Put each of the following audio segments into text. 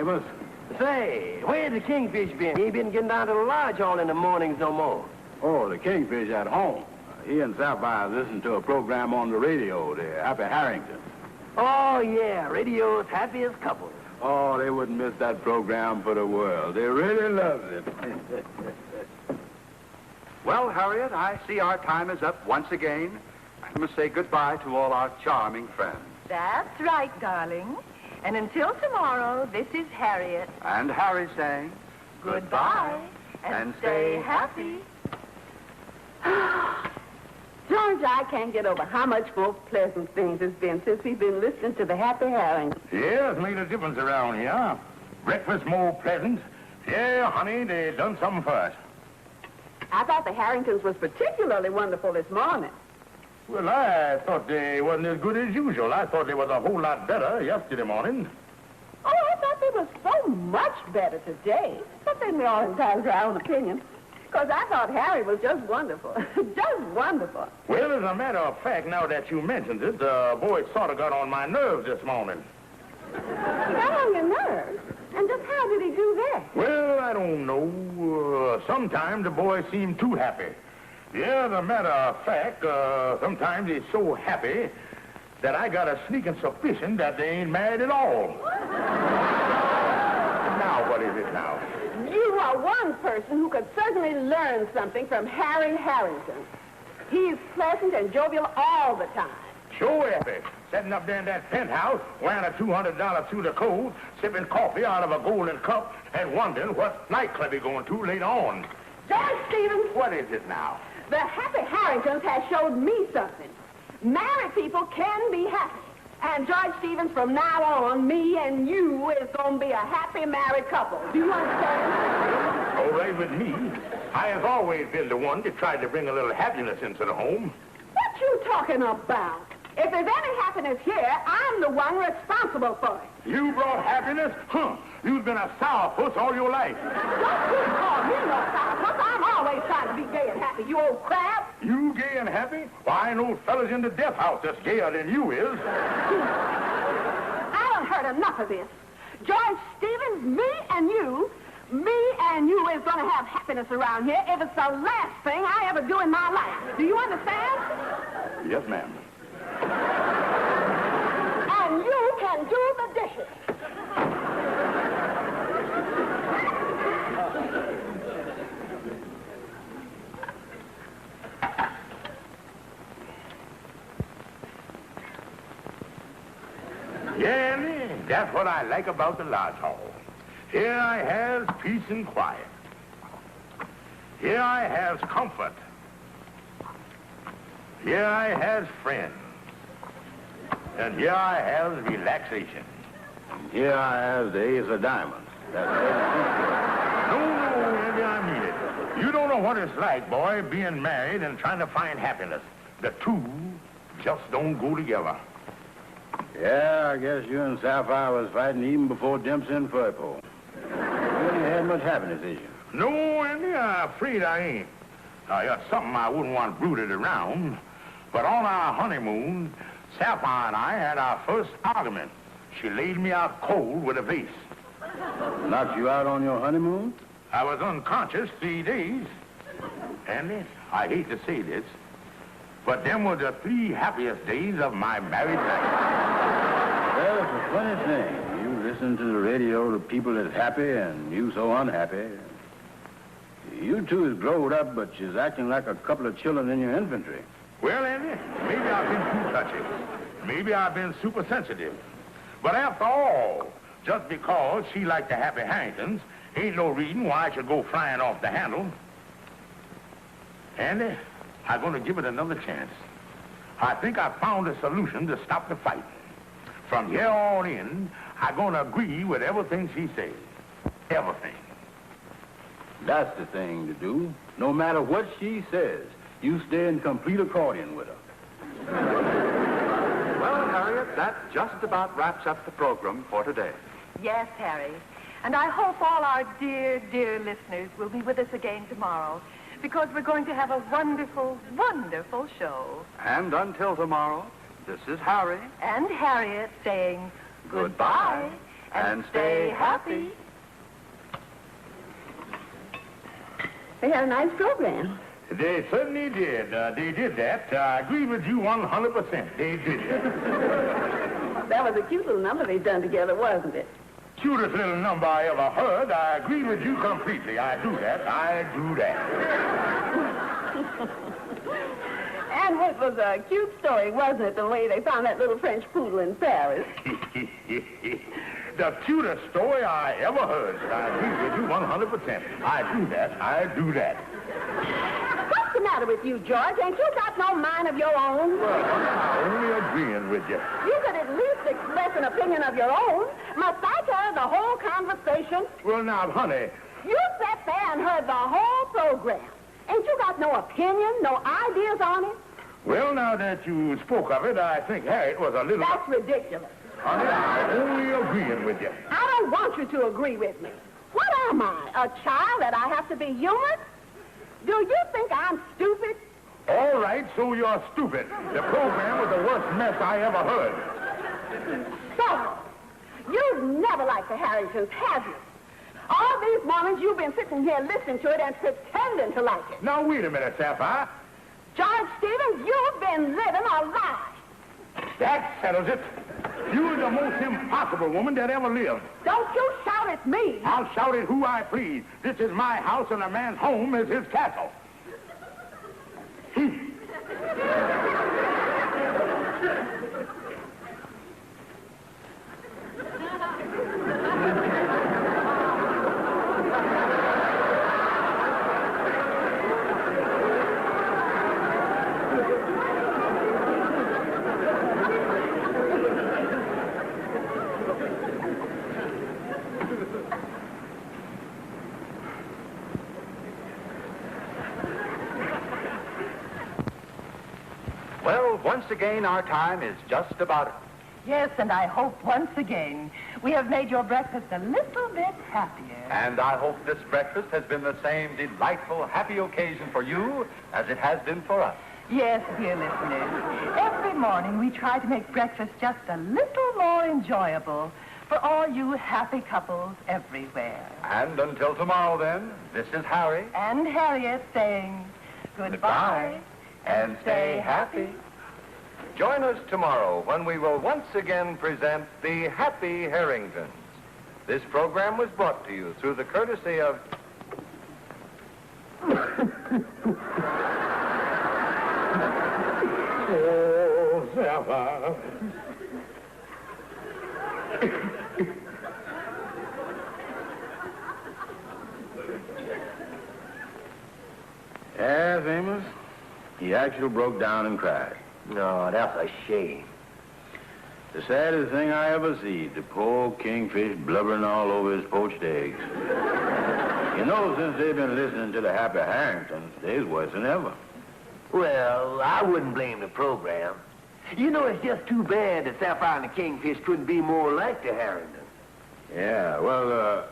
Amos. Say, where's the kingfish been? He ain't been getting down to the lodge hall in the mornings no more. Oh, the kingfish at home. He and Sapphire listened to a program on the radio, the Happy Harrington. Oh, yeah, radio's happiest couple. Oh, they wouldn't miss that program for the world. They really loved it. Well, Harriet, I see our time is up once again. I must say goodbye to all our charming friends. That's right, darling. And until tomorrow, this is Harriet. And Harry saying Goodbye. And stay happy. George, I can't get over how much more pleasant things has been since we've been listening to the Happy Harrington. Yeah, it's made a difference around here. Breakfast more pleasant. Yeah, honey, they done something for us. I thought the Harringtons was particularly wonderful this morning. Well, I thought they wasn't as good as usual. I thought they was a whole lot better yesterday morning. Oh, I thought they were so much better today. But then we all entitled to our own opinion. Because I thought Harry was just wonderful. Just wonderful. Well, as a matter of fact, now that you mentioned it, the boy sort of got on my nerves this morning. He got on your nerves? And just how did he do that? Well, I don't know. Sometimes the boy seemed too happy. Yeah, as a matter of fact, sometimes he's so happy that I got a sneaking suspicion that they ain't married at all. Now, what is it now? You are one person who could certainly learn something from Harry Harrington. He's pleasant and jovial all the time. Sure happy. Sitting up there in that penthouse, wearing a $200 suit of coat, sipping coffee out of a golden cup, and wondering what nightclub he's going to later on. George Stevens, What is it now? the Happy Harringtons has showed me something. Married people can be happy. And George Stevens, from now on, me and you is going to be a happy married couple. Do you understand? All right with me. I have always been the one that tried to bring a little happiness into the home. What you talking about? If there's any happiness here, I'm the one responsible for it. You brought happiness? Huh. You've been a sourpuss all your life. Don't you call me no sourpuss. I'm always trying to be gay and happy, you old crab. You gay and happy? Why, I know fellas in the death house that's gayer than you is. I done heard enough of this. George Stevens, me and you is going to have happiness around here if it's the last thing I ever do in my life. Do you understand? Yes, ma'am. And you can do the dishes. Yeah, that's what I like about the lodge hall. Here I has peace and quiet. Here I has comfort. Here I has friends. And here I have relaxation. And here I have the ace of diamonds. That's no, Andy, I mean it. You don't know what it's like, boy, being married and trying to find happiness. The two just don't go together. Yeah, I guess you and Sapphire was fighting even before Dempsey and Furpo. You ain't had much happiness, did you? No, Andy, I'm afraid I ain't. That's something I wouldn't want brooded around. But on our honeymoon, Sapphire and I had our first argument. She laid me out cold with a vase. Knocked you out on your honeymoon? I was unconscious 3 days. Andy, I hate to say this, but them were the 3 happiest days of my married life. Well, it's a funny thing. You listen to the radio to people that's happy and you so unhappy. You two is growed up, but you's acting like a couple of children in your infantry. Well, Andy, maybe I've been too touchy. Maybe I've been super sensitive. But after all, just because she liked the Happy Harringtons, ain't no reason why I should go flying off the handle. Andy, I'm going to give it another chance. I think I found a solution to stop the fight. From here on in, I'm going to agree with everything she says. Everything. That's the thing to do. No matter what she says, you stay in complete accordion with her. Well, Harriet, that just about wraps up the program for today. Yes, Harry. And I hope all our dear, dear listeners will be with us again tomorrow, because we're going to have a wonderful, wonderful show. And until tomorrow, this is Harry and Harriet saying goodbye and stay happy. They had a nice program. They certainly did. They did that. I agree with you 100%. They did that. That was a cute little number they done together, wasn't it? Cutest little number I ever heard. I agree with you completely. I do that. I do that. And it was a cute story, wasn't it, the way they found that little French poodle in Paris? The cutest story I ever heard. I agree with you 100%. I do that. I do that. What's the matter with you, George? Ain't you got no mind of your own? Well, I'm only agreeing with you. You could at least express an opinion of your own. Must I tell the whole conversation? Well, now, honey, You sat there and heard the whole program. Ain't you got no opinion, no ideas on it? well, now that you spoke of it, I think Harriet was a little... That's ridiculous. Honey, I'm only agreeing with you. I don't want you to agree with me. What am I, a child that I have to be humored? Do you think I'm stupid? All right, so you're stupid. The program was the worst mess I ever heard. So, you've never liked the Harringtons, have you? All these mornings you've been sitting here listening to it and pretending to like it. Now, wait a minute, Sapphire. George Stevens, you've been living a lie. That settles it. You're the most impossible woman that ever lived. Don't you shout at me. I'll shout at who I please. This is my house, and a man's home is his castle. Well, once again, our time is just about up. Yes, and I hope once again we have made your breakfast a little bit happier. And I hope this breakfast has been the same delightful, happy occasion for you as it has been for us. Yes, dear listeners, every morning we try to make breakfast just a little more enjoyable for all you happy couples everywhere. And until tomorrow, then, this is Harry. And Harriet saying goodbye, And stay happy. Join us tomorrow when we will once again present the Happy Harringtons. This program was brought to you through the courtesy of... Oh, Sapphire. Yes, Amos. He actually broke down and cried. No, that's a shame. The saddest thing I ever see, the poor kingfish blubbering all over his poached eggs. You know, since they've been listening to the Happy Harringtons, they's worse than ever. Well, I wouldn't blame the program. You know, it's just too bad that Sapphire and the Kingfish couldn't be more like the Harringtons. Yeah, well,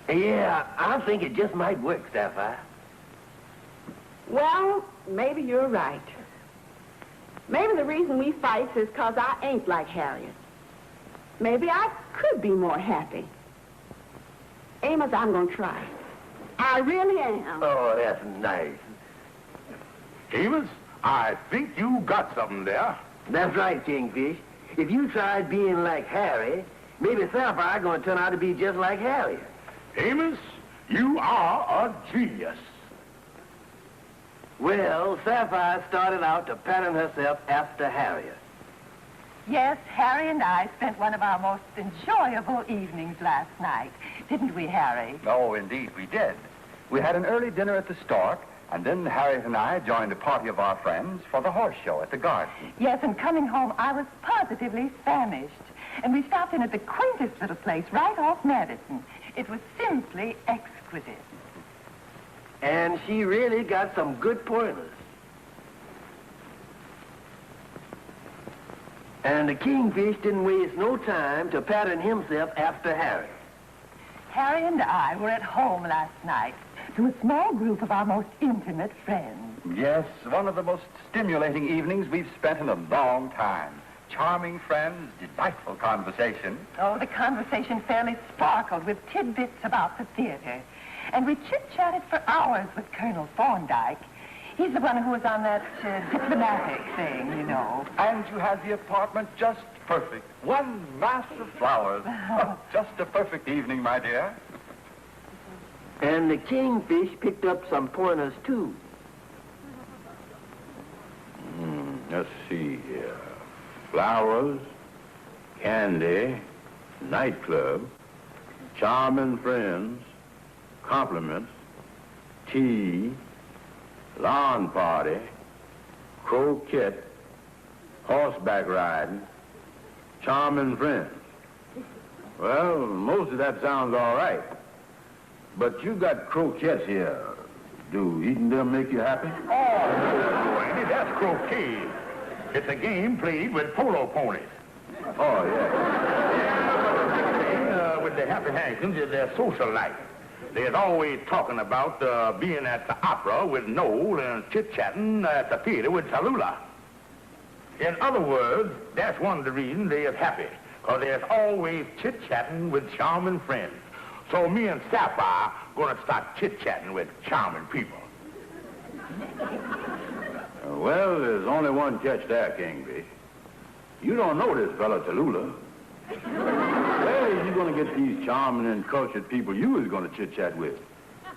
Yeah, I think it just might work, Sapphire. Well, maybe you're right. Maybe the reason we fight is because I ain't like Harriet. Maybe I could be more happy. Amos, I'm going to try. I really am. Oh, that's nice. Amos, I think you got something there. That's right, Kingfish. If you tried being like Harry, maybe Sapphire going to turn out to be just like Harriet. Amos, you are a genius. Well, Sapphire started out to pattern herself after Harriet. Yes, Harry and I spent one of our most enjoyable evenings last night. Didn't we, Harry? Oh, indeed, we did. We had an early dinner at the Stork, and then Harriet and I joined a party of our friends for the horse show at the garden. Yes, and coming home, I was positively famished. And we stopped in at the quaintest little place right off Madison. It was simply exquisite. And she really got some good pointers. And the Kingfish didn't waste no time to pattern himself after Harry. Harry and I were at home last night to a small group of our most intimate friends. Yes, one of the most stimulating evenings we've spent in a long time. Charming friends, delightful conversation. Oh, the conversation fairly sparkled with tidbits about the theater. And we chit-chatted for hours with Colonel Thorndyke. He's the one who was on that diplomatic thing, you know. And you had the apartment just perfect. One mass of flowers. Oh, just a perfect evening, my dear. And the kingfish picked up some pointers, too. Let's see here. Flowers, candy, nightclub, charming friends, compliments, tea, lawn party, croquet, horseback riding, charming friends. Well, most of that sounds all right. But you got croquettes here. Do eating them make you happy? Oh, Andy, that's croquet. It's a game played with polo ponies. Oh, yeah. With the Happy Harringtons is their social life. They're always talking about being at the opera with Noel and chit-chatting at the theater with Tallulah. In other words, that's one of the reasons they is happy, because there's always chit-chatting with charming friends. So me and Sapphire going to start chit-chatting with charming people. Well, there's only one catch there, Kingfish. You don't know this fella Tallulah. Where is you going to get these charming and cultured people you was going to chit-chat with?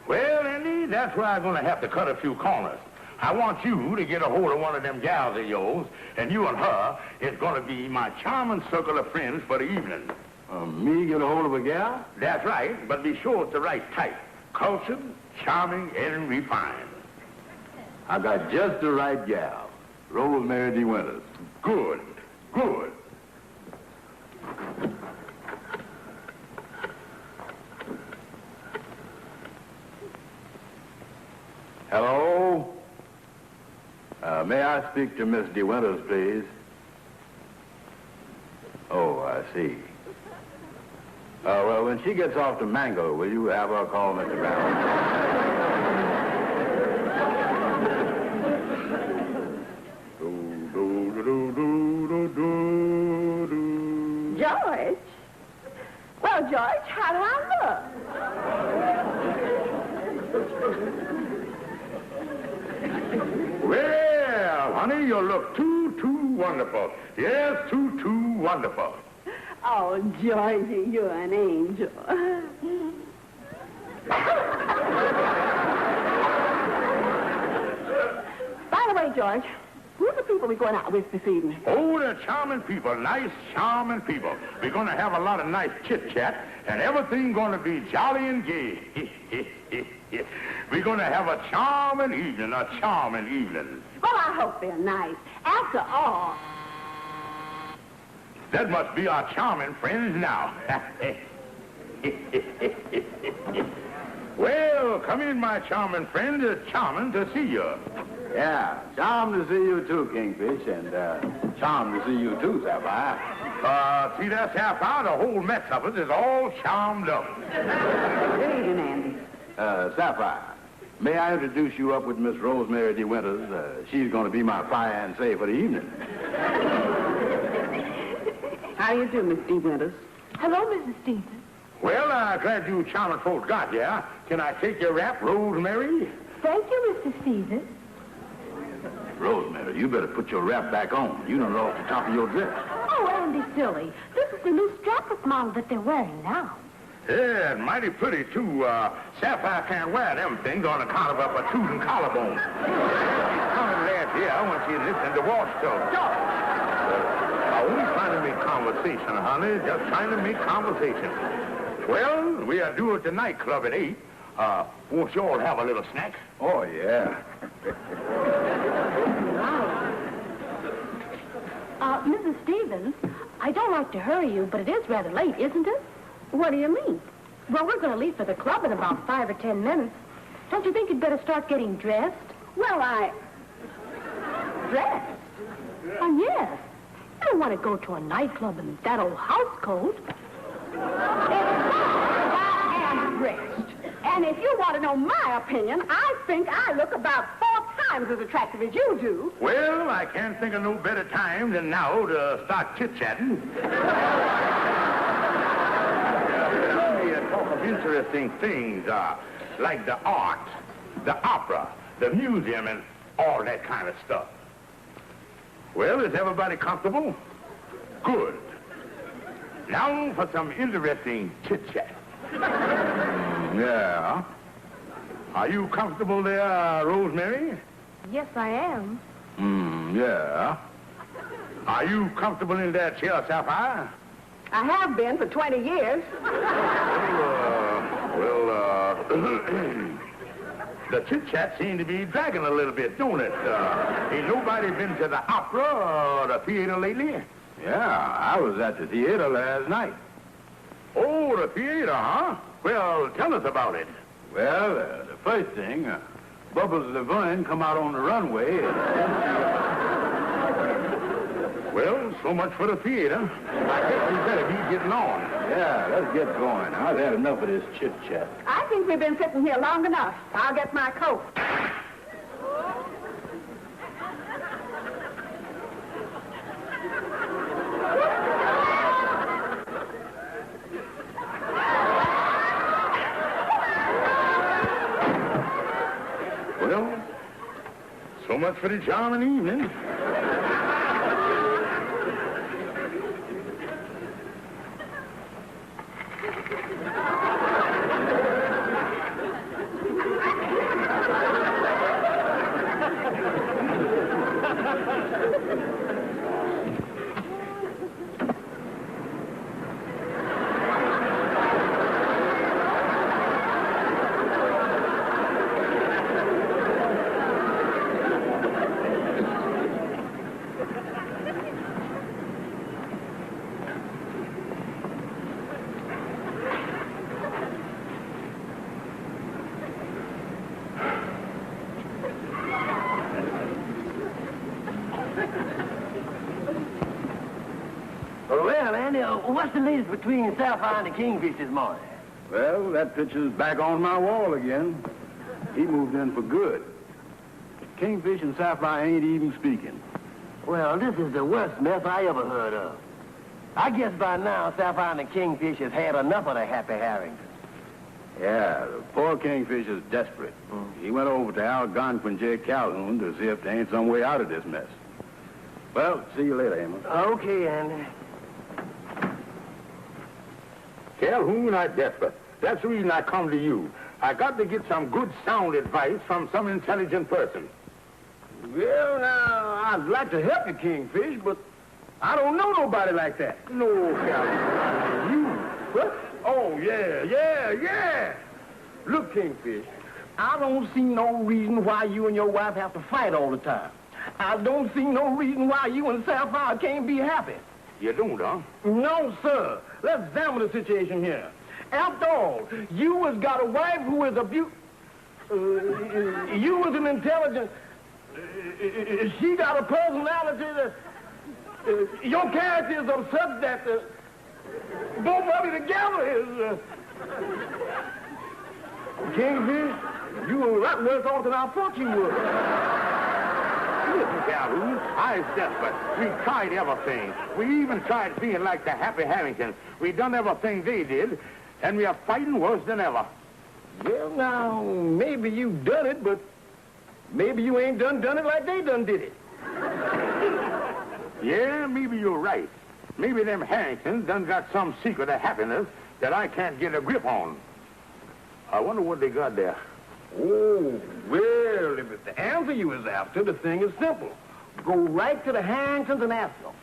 Well, Andy, that's where I'm going to have to cut a few corners. I want you to get a hold of one of them gals of yours, and you and her is going to be my charming circle of friends for the evening. Me get a hold of a gal? That's right, but be sure it's the right type. Cultured, charming, and refined. I got just the right gal. Rosemary De Winters. Good, good. Hello? May I speak to Miss De Winters, please? Oh, I see. Well, when she gets off to Mango, will you have her call Mr. Brown? George? Well, George, how do I look? Well, honey, you look too wonderful. Yes, too wonderful. Oh, Georgie, you're an angel. By the way, George, who are the people we're going out with this evening? Oh, they're charming people, nice, charming people. We're going to have a lot of nice chit-chat, and everything going to be jolly and gay. We're going to have a charming evening. Well, I hope they're nice. After all... That must be our charming friends now. Well, come in, my charming friend. It's charming to see you. Yeah, charmed to see you too, Kingfish, and charmed to see you too, Sapphire. See that, Sapphire? The whole mess of us is all charmed up. Good evening, Andy. Sapphire, may I introduce you up with Miss Rosemary De Winters? She's going to be my fiancée for the evening. How do you do, Miss De Winters? Hello, Mrs. Stevens. Well, glad you charming folks got here. Can I take your wrap, Rosemary? Thank you, Mr. Stevens. Rosemary, you better put your wrap back on. You don't know off the top of your dress. Oh, Andy, silly. This is the new strapless model that they're wearing now. Yeah, and mighty pretty, too. Sapphire can't wear them things on account of her protruding collarbone. She's coming last year when she listened to Wash Talk. Only trying to make conversation, honey. Just trying to make conversation. Well, we are due at the nightclub at 8. Won't you all have a little snack? Oh, yeah. Mrs. Stevens, I don't like to hurry you, but it is rather late, isn't it? What do you mean? Well, we're going to leave for the club in about 5 or 10 minutes. Don't you think you'd better start getting dressed? Well, Dressed? Oh, yes. I don't want to go to a nightclub in that old house coat. I am dressed. And if you want to know my opinion, I think I look about 4 times as attractive as you do. Well, I can't think of no better time than now to start chit-chatting. Let me talk of interesting things, like the art, the opera, the museum, and all that kind of stuff. Well, is everybody comfortable? Good. Now for some interesting chit-chat. Yeah. Are you comfortable there, Rosemary? Yes, I am. Yeah. Are you comfortable in that chair, Sapphire? I have been for 20 years. The chit-chat seems to be dragging a little bit, don't it? Ain't nobody been to the opera or the theater lately? Yeah, I was at the theater last night. Oh, the theater, huh? Well, tell us about it. Well, the first thing, Bubbles Laverne come out on the runway and... Well, so much for the theater. I guess we better be getting on. Yeah, let's get going. I've had enough of this chit-chat. I think we've been sitting here long enough. I'll get my coat. Well, so much for the charming evening. Well, Andy, what's the latest between Sapphire and the Kingfish this morning? Well, that picture's back on my wall again. He moved in for good. Kingfish and Sapphire ain't even speaking. Well, this is the worst mess I ever heard of. I guess by now Sapphire and the Kingfish has had enough of the Happy Harrington. Yeah, the poor Kingfish is desperate. He went over to Algonquin J. Calhoun to see if there ain't some way out of this mess. Well, see you later, Amos. Okay, Andy. Calhoun, I'm desperate. That's the reason I come to you. I got to get some good sound advice from some intelligent person. Well, now, I'd like to help you, Kingfish, but I don't know nobody like that. No, Calhoun. You. What? Oh, yeah. Look, Kingfish, I don't see no reason why you and your wife have to fight all the time. I don't see no reason why you and Sapphire can't be happy. You don't, huh? No, sir. Let's examine the situation here. After all, you has got a wife who is you is an intelligent... she got a personality that... your character is of such that... both of you together is... Kingfish, you were a lot worse off than I thought you would. Listen, Calhoun, I was desperate. We tried everything. We even tried being like the Happy Harringtons. We done everything they did, and we are fighting worse than ever. Well, now, maybe you done it, but maybe you ain't done it like they done did it. Yeah, maybe you're right. Maybe them Harringtons done got some secret of happiness that I can't get a grip on. I wonder what they got there. Oh, well, if it's the answer you was after, the thing is simple. Go right to the Harringtons and ask them.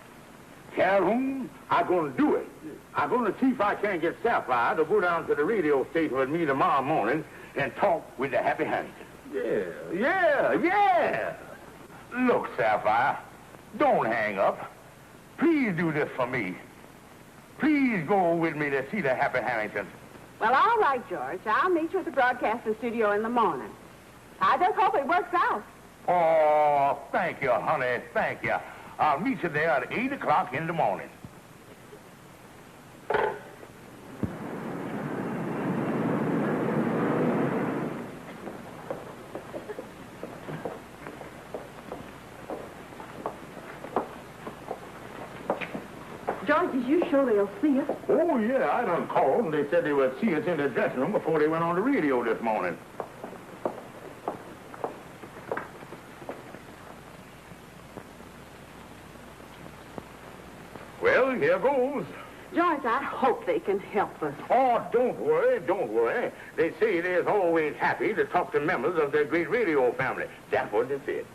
Calhoun, I'm going to do it. I'm going to see if I can't get Sapphire to go down to the radio station with me tomorrow morning and talk with the Happy Harrington. Yeah. Look, Sapphire, don't hang up. Please do this for me. Please go with me to see the Happy Harrington. Well, all right, George. I'll meet you at the broadcasting studio in the morning. I just hope it works out. Oh, thank you, honey. Thank you. I'll meet you there at 8 o'clock in the morning. George, is you sure they'll see us? Oh, yeah, I done called, and they said they would see us in the dressing room before they went on the radio this morning. Well, here goes. George, I hope they can help us. Oh, don't worry, don't worry. They say they're always happy to talk to members of their great radio family. That's what they said.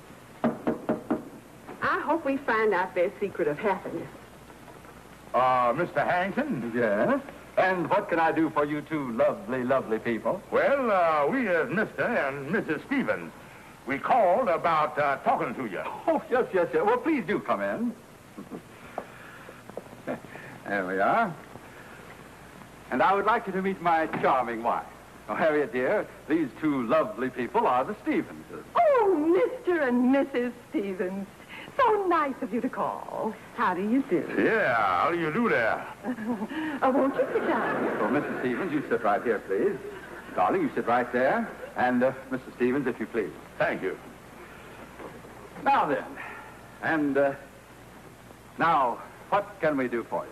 I hope we find out their secret of happiness. Mr. Harrington? Yes? And what can I do for you two lovely, lovely people? Well, we as Mr. and Mrs. Stevens, we called about talking to you. Oh, yes, yes, yes. Well, please do come in. There we are. And I would like you to meet my charming wife. Oh, Harriet, dear, these two lovely people are the Stevenses. Oh, Mr. and Mrs. Stevens. So nice of you to call. How do you do? Yeah, how do you do there? Oh, won't you sit down? So, Mrs. Stevens, you sit right here, please. Darling, you sit right there. And, Mrs. Stevens, if you please. Thank you. Now then, and, now, what can we do for you?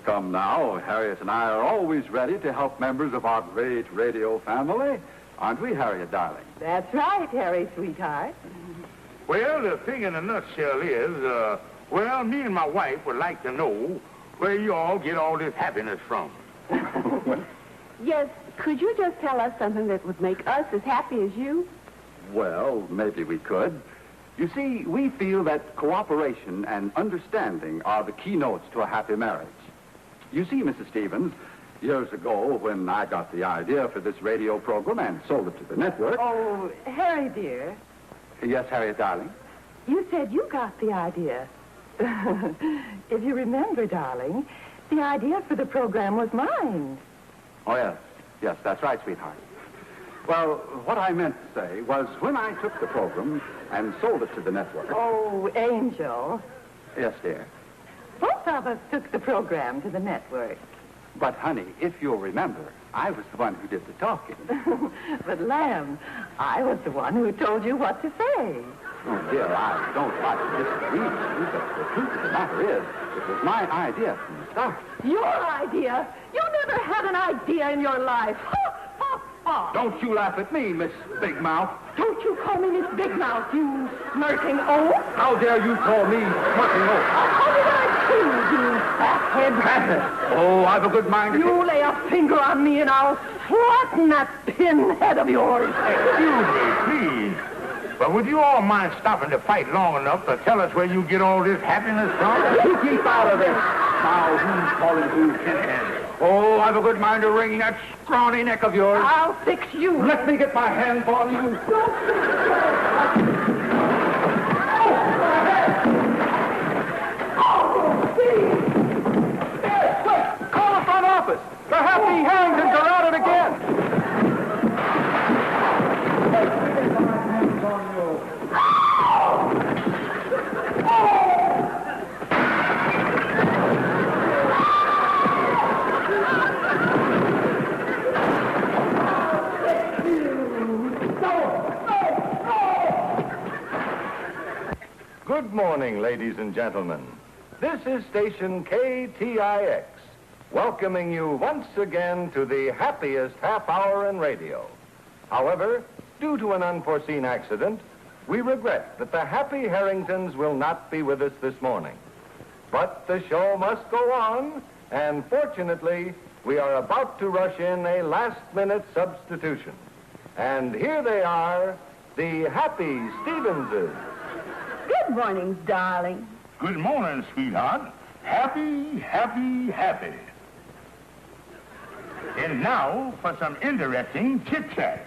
Come now, Harriet and I are always ready to help members of our great radio family. Aren't we, Harriet, darling? That's right, Harry, sweetheart. Well, the thing in a nutshell is, well, me and my wife would like to know where you all get all this happiness from. Yes, could you just tell us something that would make us as happy as you? Well, maybe we could. You see, we feel that cooperation and understanding are the keynotes to a happy marriage. You see, Mrs. Stevens, years ago when I got the idea for this radio program and sold it to the network... Oh, Harry, dear, Yes, Harriet, darling? you said you got the idea. If you remember, darling, the idea for the program was mine. Oh, yes. Yes, that's right, sweetheart. Well, what I meant to say was when I took the program and sold it to the network... Oh, Angel. Yes, dear. Both of us took the program to the network. But, honey, if you'll remember, I was the one who did the talking. But, Lamb, I was the one who told you what to say. Oh, dear, I don't like to disagree with you, but the truth of the matter is, it was my idea from the start. Your idea? You never had an idea in your life. Don't you laugh at me, Miss Big Mouth. Don't you call me Miss Big Mouth, you smirking oaf. How dare you call me smirking oaf? How did I choose, you fathead? Oh, I've a good mind to... You lay a finger on me and I'll flatten that pinhead of yours. Excuse me, please. But would you all mind stopping to fight long enough to tell us where you get all this happiness from? You keep out of this. Now, who's calling who, pinhead? Oh, I've a good mind to wring that scrawny neck of yours. I'll fix you. Let me get my hands on you. Wait, call the front office. The Happy Harringtons are at it again. Good morning, ladies and gentlemen. This is station KTIX, welcoming you once again to the happiest half hour in radio. However, due to an unforeseen accident, we regret that the Happy Harringtons will not be with us this morning. But the show must go on, and fortunately, we are about to rush in a last-minute substitution. And here they are, the Happy Stevenses. Good morning, darling. Good morning, sweetheart. Happy, happy, happy. And now for some interesting chit-chat.